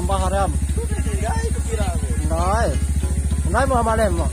nambah haram. Nai mau malem mo.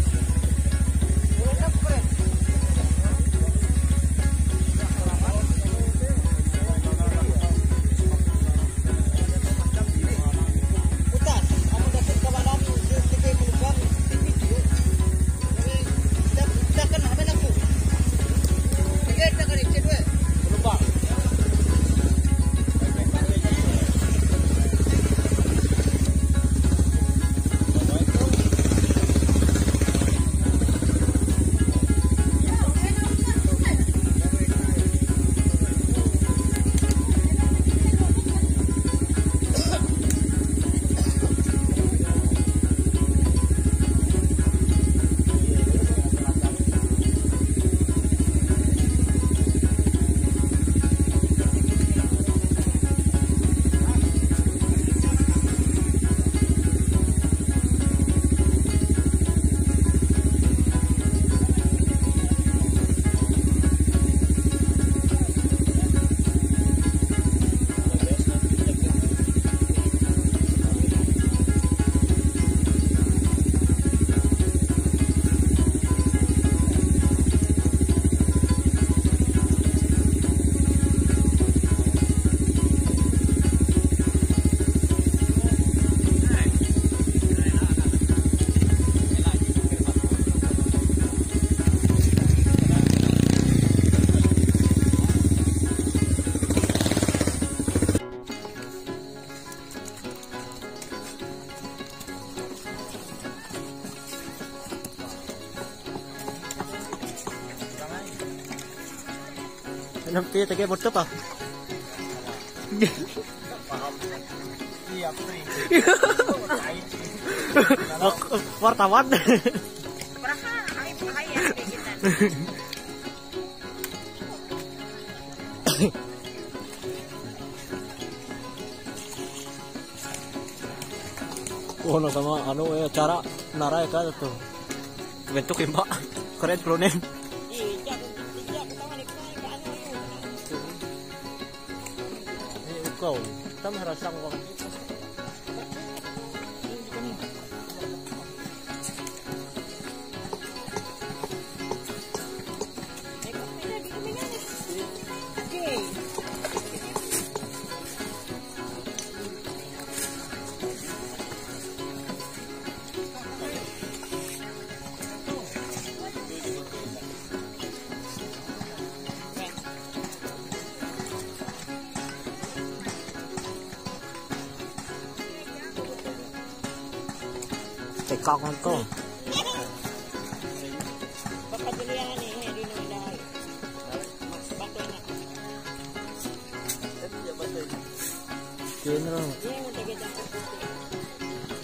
Nanti tadi betul apa? Wartawan. Oh, sama anu cara narai kan tuh bentuk imbak keren klonen. Kau, kita merasa uang. Tekak itu.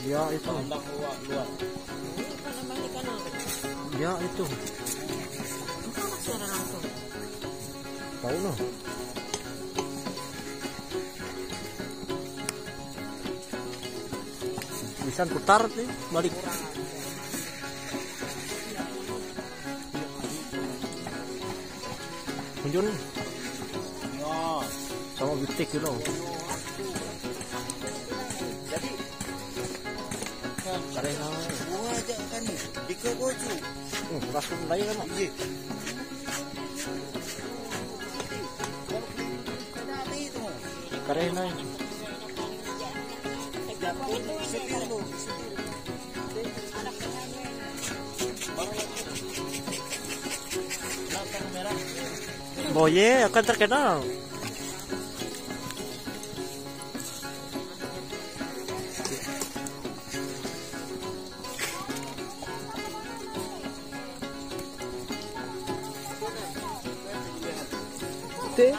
Dia itu. Dia itu. Tahu no. Bisa putar nih balik. Kunjun. Sama bitik gitu. Jadi karena gua aja kan nih di Koboju. Langsung lagi kan. Iya. Karena Boye akan terkenal. Teh